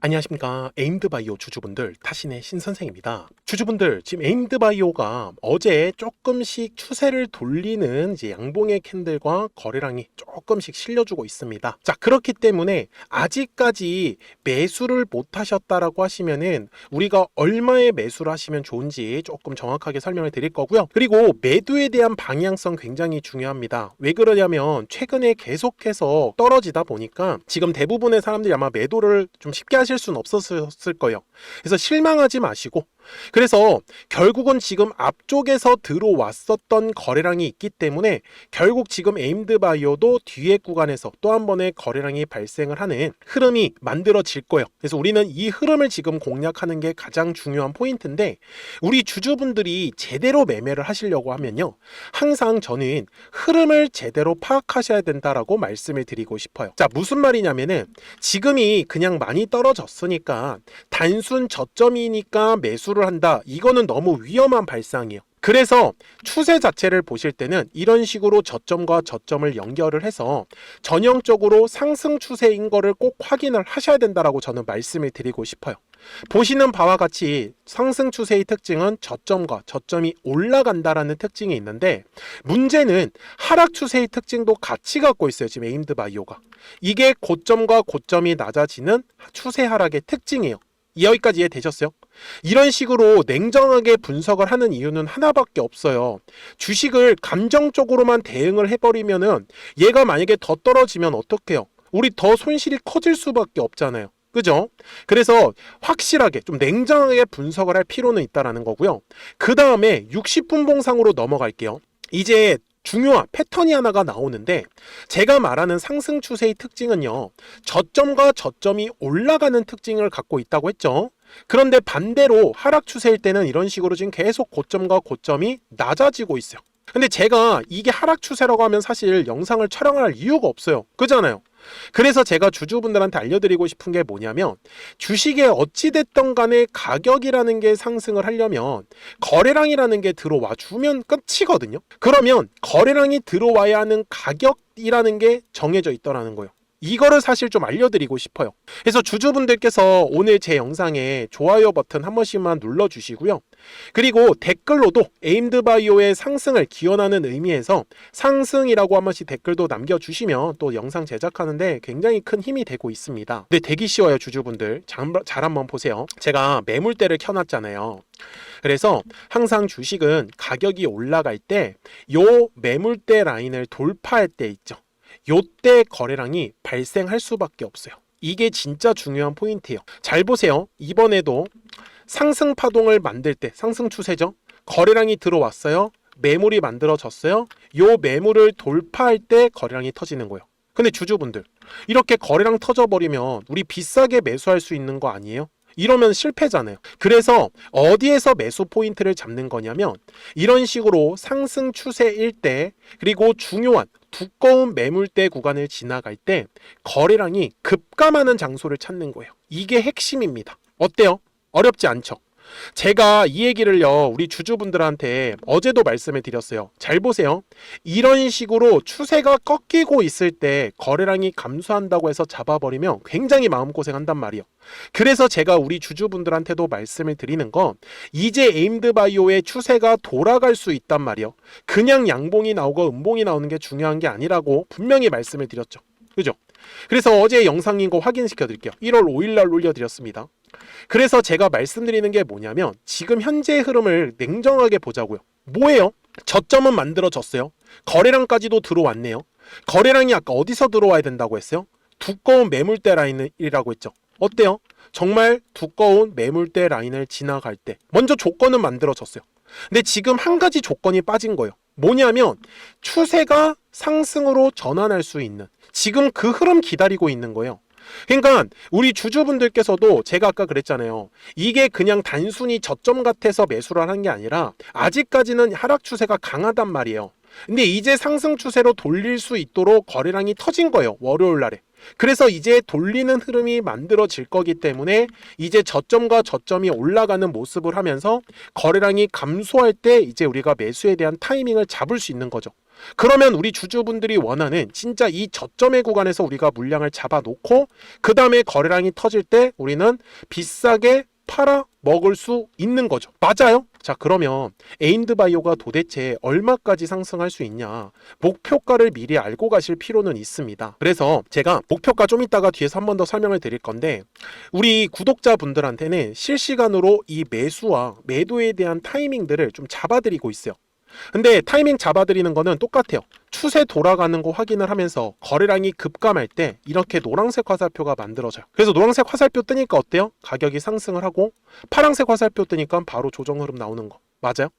안녕하십니까. 에임드바이오 주주분들, 타신의 신선생입니다. 주주분들, 지금 에임드바이오가 어제 조금씩 추세를 돌리는 이제 양봉의 캔들과 거래량이 조금씩 실려주고 있습니다. 자, 그렇기 때문에 아직까지 매수를 못 하셨다라고 하시면은 우리가 얼마에 매수를 하시면 좋은지 조금 정확하게 설명을 드릴 거고요. 그리고 매도에 대한 방향성 굉장히 중요합니다. 왜 그러냐면 최근에 계속해서 떨어지다 보니까 지금 대부분의 사람들이 아마 매도를 좀 쉽게 하실 수는 없었을 거예요. 그래서 실망하지 마시고, 그래서 결국은 지금 앞쪽에서 들어왔었던 거래량이 있기 때문에 결국 지금 에임드바이오도 뒤에 구간에서 또 한 번의 거래량이 발생을 하는 흐름이 만들어질 거예요. 그래서 우리는 이 흐름을 지금 공략하는 게 가장 중요한 포인트인데, 우리 주주분들이 제대로 매매를 하시려고 하면요, 항상 저는 흐름을 제대로 파악하셔야 된다라고 말씀을 드리고 싶어요. 자, 무슨 말이냐면은 지금이 그냥 많이 떨어졌으니까 단순 저점이니까 매수를 한다, 이거는 너무 위험한 발상이에요. 그래서 추세 자체를 보실 때는 이런 식으로 저점과 저점을 연결을 해서 전형적으로 상승 추세인 거를 꼭 확인을 하셔야 된다라고 저는 말씀을 드리고 싶어요. 보시는 바와 같이 상승 추세의 특징은 저점과 저점이 올라간다라는 특징이 있는데, 문제는 하락 추세의 특징도 같이 갖고 있어요. 지금 에임드바이오가 이게 고점과 고점이 낮아지는 추세 하락의 특징이에요. 여기까지 이해되셨어요? 이런 식으로 냉정하게 분석을 하는 이유는 하나밖에 없어요. 주식을 감정적으로만 대응을 해버리면은 얘가 만약에 더 떨어지면 어떡해요? 우리 더 손실이 커질 수밖에 없잖아요. 그죠? 그래서 확실하게 좀 냉정하게 분석을 할 필요는 있다라는 거고요. 그 다음에 60분 봉상으로 넘어갈게요. 이제 중요한 패턴이 하나가 나오는데, 제가 말하는 상승 추세의 특징은요, 저점과 저점이 올라가는 특징을 갖고 있다고 했죠. 그런데 반대로 하락 추세일 때는 이런 식으로 지금 계속 고점과 고점이 낮아지고 있어요. 근데 제가 이게 하락 추세라고 하면 사실 영상을 촬영할 이유가 없어요. 그잖아요. 그래서 제가 주주분들한테 알려드리고 싶은 게 뭐냐면, 주식에 어찌됐던 간에 가격이라는 게 상승을 하려면 거래량이라는 게 들어와 주면 끝이거든요. 그러면 거래량이 들어와야 하는 가격이라는 게 정해져 있더라는 거예요. 이거를 사실 좀 알려드리고 싶어요. 그래서 주주분들께서 오늘 제 영상에 좋아요 버튼 한 번씩만 눌러주시고요. 그리고 댓글로도 에임드바이오의 상승을 기원하는 의미에서 상승이라고 한 번씩 댓글도 남겨주시면 또 영상 제작하는데 굉장히 큰 힘이 되고 있습니다. 근데 되기 쉬워요. 주주분들 잘 한번 보세요. 제가 매물대를 켜놨잖아요. 그래서 항상 주식은 가격이 올라갈 때 요 매물대 라인을 돌파할 때 있죠, 요때 거래량이 발생할 수밖에 없어요. 이게 진짜 중요한 포인트예요. 잘 보세요. 이번에도 상승 파동을 만들 때, 상승 추세죠, 거래량이 들어왔어요. 매물이 만들어졌어요. 요 매물을 돌파할 때 거래량이 터지는 거예요. 근데 주주분들, 이렇게 거래량 터져버리면 우리 비싸게 매수할 수 있는 거 아니에요? 이러면 실패잖아요. 그래서 어디에서 매수 포인트를 잡는 거냐면, 이런 식으로 상승 추세일 때, 그리고 중요한 두꺼운 매물대 구간을 지나갈 때 거래량이 급감하는 장소를 찾는 거예요. 이게 핵심입니다. 어때요? 어렵지 않죠? 제가 이 얘기를요, 우리 주주분들한테 어제도 말씀을 드렸어요. 잘 보세요. 이런 식으로 추세가 꺾이고 있을 때 거래량이 감소한다고 해서 잡아버리면 굉장히 마음고생한단 말이에요. 그래서 제가 우리 주주분들한테도 말씀을 드리는 건, 이제 에임드바이오의 추세가 돌아갈 수 있단 말이에요. 그냥 양봉이 나오고 음봉이 나오는 게 중요한 게 아니라고 분명히 말씀을 드렸죠. 그죠? 그래서 어제 영상인 거 확인시켜 드릴게요. 1월 5일 날 올려드렸습니다. 그래서 제가 말씀드리는 게 뭐냐면, 지금 현재의 흐름을 냉정하게 보자고요. 뭐예요? 저점은 만들어졌어요. 거래량까지도 들어왔네요. 거래량이 아까 어디서 들어와야 된다고 했어요? 두꺼운 매물대 라인이라고 했죠. 어때요? 정말 두꺼운 매물대 라인을 지나갈 때 먼저 조건은 만들어졌어요. 근데 지금 한 가지 조건이 빠진 거예요. 뭐냐면 추세가 상승으로 전환할 수 있는, 지금 그 흐름 기다리고 있는 거예요. 그러니까 우리 주주분들께서도 제가 아까 그랬잖아요. 이게 그냥 단순히 저점 같아서 매수를 하는 게 아니라 아직까지는 하락 추세가 강하단 말이에요. 근데 이제 상승 추세로 돌릴 수 있도록 거래량이 터진 거예요. 월요일 날에. 그래서 이제 돌리는 흐름이 만들어질 거기 때문에 이제 저점과 저점이 올라가는 모습을 하면서 거래량이 감소할 때 이제 우리가 매수에 대한 타이밍을 잡을 수 있는 거죠. 그러면 우리 주주분들이 원하는 진짜 이 저점의 구간에서 우리가 물량을 잡아놓고 그 다음에 거래량이 터질 때 우리는 비싸게 팔아 먹을 수 있는 거죠. 맞아요? 자, 그러면 에임드바이오가 도대체 얼마까지 상승할 수 있냐, 목표가를 미리 알고 가실 필요는 있습니다. 그래서 제가 목표가 좀 이따가 뒤에서 한 번 더 설명을 드릴 건데, 우리 구독자분들한테는 실시간으로 이 매수와 매도에 대한 타이밍들을 좀 잡아드리고 있어요. 근데 타이밍 잡아드리는 거는 똑같아요. 추세 돌아가는 거 확인을 하면서 거래량이 급감할 때 이렇게 노란색 화살표가 만들어져요. 그래서 노란색 화살표 뜨니까 어때요? 가격이 상승을 하고, 파란색 화살표 뜨니까 바로 조정 흐름 나오는 거 맞아요?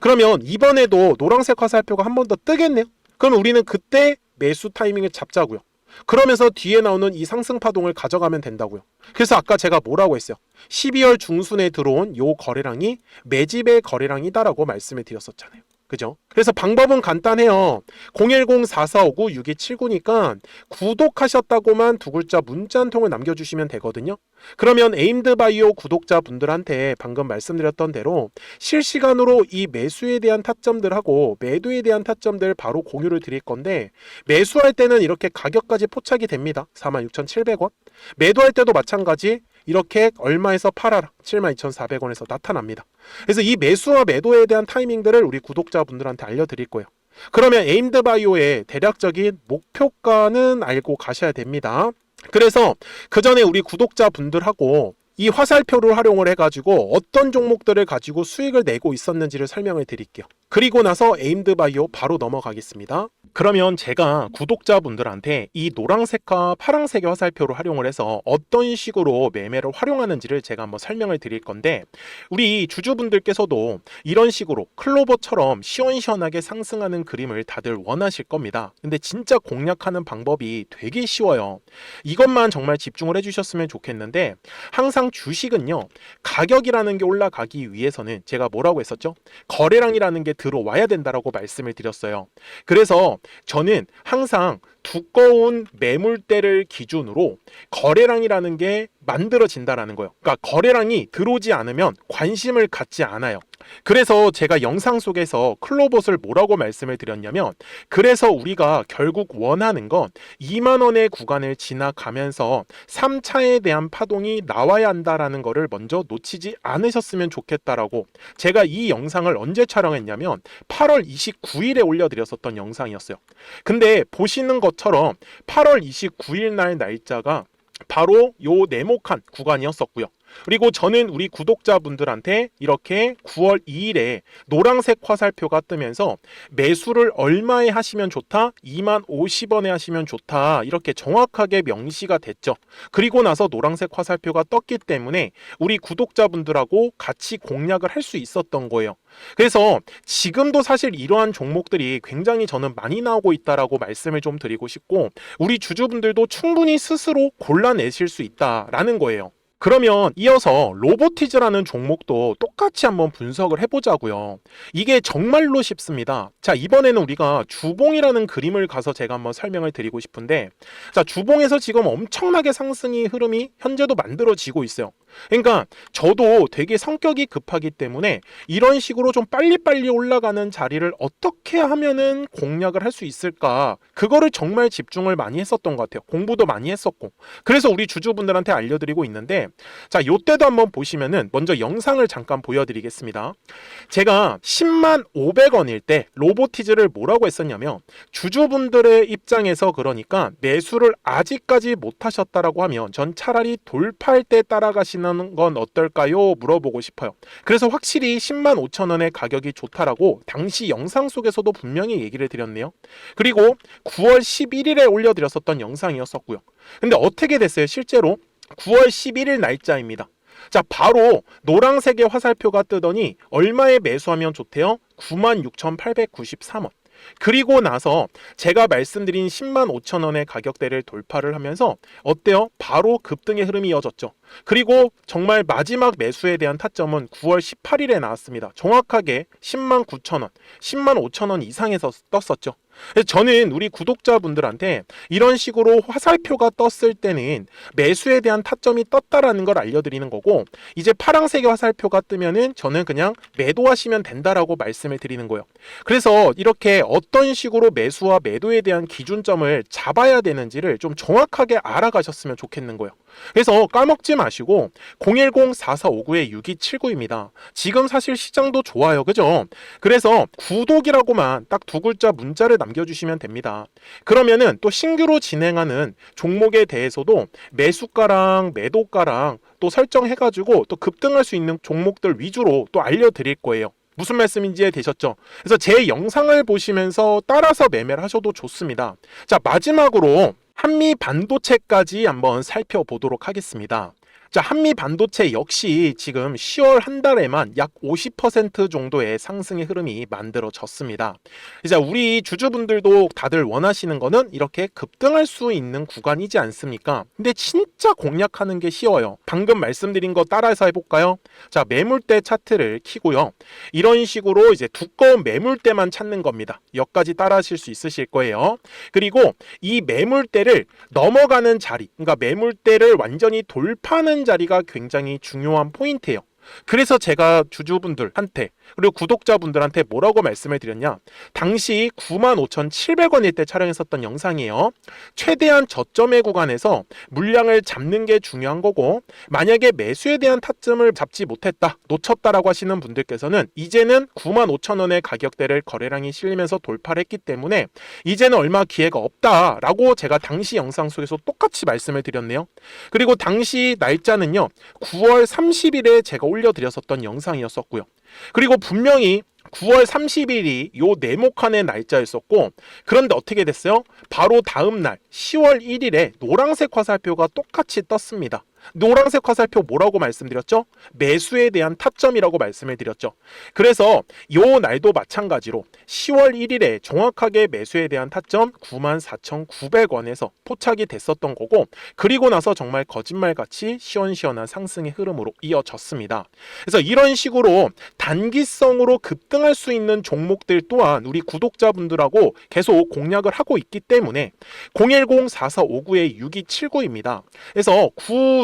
그러면 이번에도 노란색 화살표가 한 번 더 뜨겠네요. 그럼 우리는 그때 매수 타이밍을 잡자고요. 그러면서 뒤에 나오는 이 상승 파동을 가져가면 된다고요. 그래서 아까 제가 뭐라고 했어요? 12월 중순에 들어온 요 거래량이 매집의 거래량이다라고 말씀을 드렸었잖아요. 그죠? 그래서 방법은 간단해요. 010-4459-6279니까 구독하셨다고만 두 글자 문자 한 통을 남겨주시면 되거든요. 그러면 에임드바이오 구독자분들한테 방금 말씀드렸던 대로 실시간으로 이 매수에 대한 타점들하고 매도에 대한 타점들 바로 공유를 드릴 건데, 매수할 때는 이렇게 가격까지 포착이 됩니다. 46,700원. 매도할 때도 마찬가지 이렇게 얼마에서 팔아라, 72,400원에서 나타납니다. 그래서 이 매수와 매도에 대한 타이밍들을 우리 구독자분들한테 알려드릴 거예요. 그러면 에임드바이오의 대략적인 목표가는 알고 가셔야 됩니다. 그래서 그 전에 우리 구독자분들하고 이 화살표를 활용을 해가지고 어떤 종목들을 가지고 수익을 내고 있었는지를 설명을 드릴게요. 그리고 나서 에임드바이오 바로 넘어가겠습니다. 그러면 제가 구독자분들한테 이 노란색과 파란색의 화살표를 활용을 해서 어떤 식으로 매매를 활용하는지를 제가 한번 설명을 드릴 건데, 우리 주주분들께서도 이런 식으로 클로버처럼 시원시원하게 상승하는 그림을 다들 원하실 겁니다. 근데 진짜 공략하는 방법이 되게 쉬워요. 이것만 정말 집중을 해주셨으면 좋겠는데, 항상 주식은요, 가격이라는 게 올라가기 위해서는 제가 뭐라고 했었죠? 거래량이라는 게 들어와야 된다라고 말씀을 드렸어요. 그래서 저는 항상 두꺼운 매물대를 기준으로 거래량이라는 게 만들어진다라는 거예요. 그러니까 거래량이 들어오지 않으면 관심을 갖지 않아요. 그래서 제가 영상 속에서 클로봇을 뭐라고 말씀을 드렸냐면, 그래서 우리가 결국 원하는 건 2만 원의 구간을 지나가면서 3차에 대한 파동이 나와야 한다라는 거를 먼저 놓치지 않으셨으면 좋겠다라고, 제가 이 영상을 언제 촬영했냐면 8월 29일에 올려드렸었던 영상이었어요. 근데 보시는 것처럼 8월 29일 날 날짜가 바로 요 네모칸 구간이었었고요. 그리고 저는 우리 구독자분들한테 이렇게 9월 2일에 노란색 화살표가 뜨면서 매수를 얼마에 하시면 좋다? 2만 50원에 하시면 좋다. 이렇게 정확하게 명시가 됐죠. 그리고 나서 노란색 화살표가 떴기 때문에 우리 구독자분들하고 같이 공략을 할 수 있었던 거예요. 그래서 지금도 사실 이러한 종목들이 굉장히 저는 많이 나오고 있다라고 말씀을 좀 드리고 싶고, 우리 주주분들도 충분히 스스로 골라내실 수 있다라는 거예요. 그러면 이어서 로보티즈라는 종목도 똑같이 한번 분석을 해보자고요. 이게 정말로 쉽습니다. 자, 이번에는 우리가 주봉이라는 그림을 가서 제가 한번 설명을 드리고 싶은데, 자, 주봉에서 지금 엄청나게 상승이 흐름이 현재도 만들어지고 있어요. 그러니까 저도 되게 성격이 급하기 때문에 이런 식으로 좀 빨리빨리 올라가는 자리를 어떻게 하면은 공략을 할 수 있을까, 그거를 정말 집중을 많이 했었던 것 같아요. 공부도 많이 했었고. 그래서 우리 주주분들한테 알려드리고 있는데, 자, 요때도 한번 보시면은 먼저 영상을 잠깐 보여드리겠습니다. 제가 10만 500원일 때 로보티즈를 뭐라고 했었냐면, 주주분들의 입장에서 그러니까 매수를 아직까지 못 하셨다라고 하면 전 차라리 돌파할 때 따라가시는 건 어떨까요? 물어보고 싶어요. 그래서 확실히 10만 5천 원의 가격이 좋다라고 당시 영상 속에서도 분명히 얘기를 드렸네요. 그리고 9월 11일에 올려드렸었던 영상이었었고요. 근데 어떻게 됐어요? 실제로 9월 11일 날짜입니다. 자, 바로 노란색의 화살표가 뜨더니 얼마에 매수하면 좋대요? 96,893원. 그리고 나서 제가 말씀드린 10만 5천 원의 가격대를 돌파를 하면서 어때요? 바로 급등의 흐름이 이어졌죠. 그리고 정말 마지막 매수에 대한 타점은 9월 18일에 나왔습니다. 정확하게 10만 9천 원, 10만 5천 원 이상에서 떴었죠. 그래서 저는 우리 구독자분들한테 이런 식으로 화살표가 떴을 때는 매수에 대한 타점이 떴다라는 걸 알려드리는 거고, 이제 파란색의 화살표가 뜨면은 저는 그냥 매도하시면 된다라고 말씀을 드리는 거예요. 그래서 이렇게 어떤 식으로 매수와 매도에 대한 기준점을 잡아야 되는지를 좀 정확하게 알아가셨으면 좋겠는 거예요. 그래서 까먹지 마시고 010-4459-6279입니다. 지금 사실 시장도 좋아요, 그죠? 그래서 구독이라고만 딱 두 글자 문자를 남겨주시면 됩니다. 그러면은 또 신규로 진행하는 종목에 대해서도 매수가랑 매도가랑 또 설정해가지고 또 급등할 수 있는 종목들 위주로 또 알려드릴 거예요. 무슨 말씀인지 되셨죠? 그래서 제 영상을 보시면서 따라서 매매를 하셔도 좋습니다. 자, 마지막으로 한미 반도체까지 한번 살펴보도록 하겠습니다. 자, 한미 반도체 역시 지금 10월 한 달에만 약 50% 정도의 상승의 흐름이 만들어졌습니다. 이제 우리 주주분들도 다들 원하시는 거는 이렇게 급등할 수 있는 구간이지 않습니까? 근데 진짜 공략하는 게 쉬워요. 방금 말씀드린 거 따라서 해볼까요? 자, 매물대 차트를 키고요. 이런 식으로 이제 두꺼운 매물대만 찾는 겁니다. 여기까지 따라 하실 수 있으실 거예요. 그리고 이 매물대를 넘어가는 자리, 그러니까 매물대를 완전히 돌파하는 자리가 굉장히 중요한 포인트예요. 그래서 제가 주주분들한테 그리고 구독자분들한테 뭐라고 말씀을 드렸냐, 당시 95,700원일 때 촬영했었던 영상이에요. 최대한 저점의 구간에서 물량을 잡는 게 중요한 거고, 만약에 매수에 대한 타점을 잡지 못했다, 놓쳤다라고 하시는 분들께서는 이제는 95,000원의 가격대를 거래량이 실리면서 돌파를 했기 때문에 이제는 얼마 기회가 없다라고 제가 당시 영상 속에서 똑같이 말씀을 드렸네요. 그리고 당시 날짜는요, 9월 30일에 제가 올려드렸었던 영상이었었고요. 그리고 분명히 9월 30일이 요 네모칸의 날짜였었고, 그런데 어떻게 됐어요? 바로 다음 날 10월 1일에 노란색 화살표가 똑같이 떴습니다. 노란색 화살표 뭐라고 말씀드렸죠? 매수에 대한 타점이라고 말씀을 드렸죠. 그래서 요 날도 마찬가지로 10월 1일에 정확하게 매수에 대한 타점 94,900원에서 포착이 됐었던 거고, 그리고 나서 정말 거짓말같이 시원시원한 상승의 흐름으로 이어졌습니다. 그래서 이런 식으로 단기성으로 급등할 수 있는 종목들 또한 우리 구독자분들하고 계속 공략을 하고 있기 때문에 010-4459-6279입니다. 그래서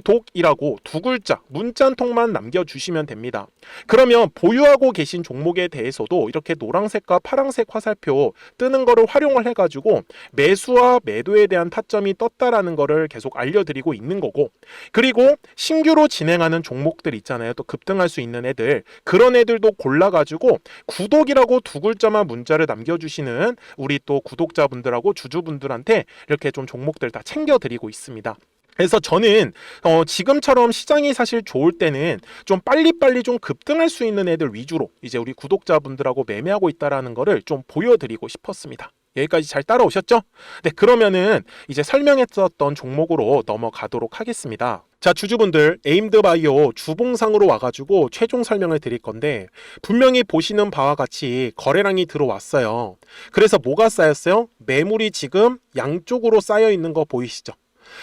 구독이라고 두 글자 문자 한 통만 남겨주시면 됩니다. 그러면 보유하고 계신 종목에 대해서도 이렇게 노란색과 파란색 화살표 뜨는 거를 활용을 해가지고 매수와 매도에 대한 타점이 떴다라는 거를 계속 알려드리고 있는 거고, 그리고 신규로 진행하는 종목들 있잖아요. 또 급등할 수 있는 애들, 그런 애들도 골라가지고 구독이라고 두 글자만 문자를 남겨주시는 우리 또 구독자분들하고 주주분들한테 이렇게 좀 종목들 다 챙겨드리고 있습니다. 그래서 저는 지금처럼 시장이 사실 좋을 때는 좀 빨리빨리 좀 급등할 수 있는 애들 위주로 이제 우리 구독자분들하고 매매하고 있다라는 거를 좀 보여드리고 싶었습니다. 여기까지 잘 따라오셨죠? 네, 그러면은 이제 설명했었던 종목으로 넘어가도록 하겠습니다. 자, 주주분들, 에임드바이오 주봉상으로 와가지고 최종 설명을 드릴 건데, 분명히 보시는 바와 같이 거래량이 들어왔어요. 그래서 뭐가 쌓였어요? 매물이 지금 양쪽으로 쌓여 있는 거 보이시죠?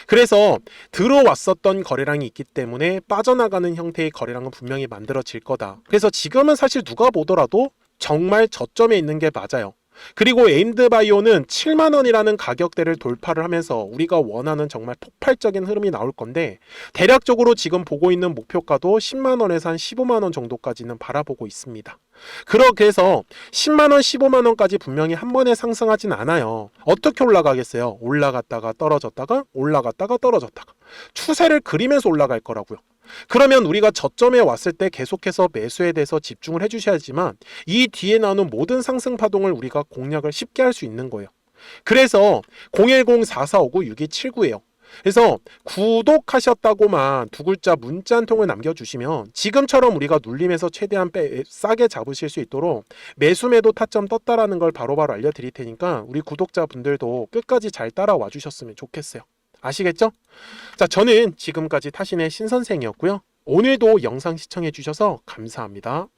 그래서 들어왔었던 거래량이 있기 때문에 빠져나가는 형태의 거래량은 분명히 만들어질 거다. 그래서 지금은 사실 누가 보더라도 정말 저점에 있는 게 맞아요. 그리고 에임드바이오는 7만원이라는 가격대를 돌파를 하면서 우리가 원하는 정말 폭발적인 흐름이 나올 건데, 대략적으로 지금 보고 있는 목표가도 10만원에서 한 15만원 정도까지는 바라보고 있습니다. 그렇게 해서 10만원, 15만원까지 분명히 한 번에 상승하진 않아요. 어떻게 올라가겠어요? 올라갔다가 떨어졌다가 올라갔다가 떨어졌다가 추세를 그리면서 올라갈 거라고요. 그러면 우리가 저점에 왔을 때 계속해서 매수에 대해서 집중을 해주셔야지만 이 뒤에 나오는 모든 상승 파동을 우리가 공략을 쉽게 할 수 있는 거예요. 그래서 010-4459-6279예요. 그래서 구독하셨다고만 두 글자 문자 한 통을 남겨주시면 지금처럼 우리가 눌림에서 최대한 싸게 잡으실 수 있도록 매수 매도 타점 떴다라는 걸 바로바로 알려드릴 테니까 우리 구독자분들도 끝까지 잘 따라와 주셨으면 좋겠어요. 아시겠죠? 자, 저는 지금까지 타신의 신선생이었고요. 오늘도 영상 시청해 주셔서 감사합니다.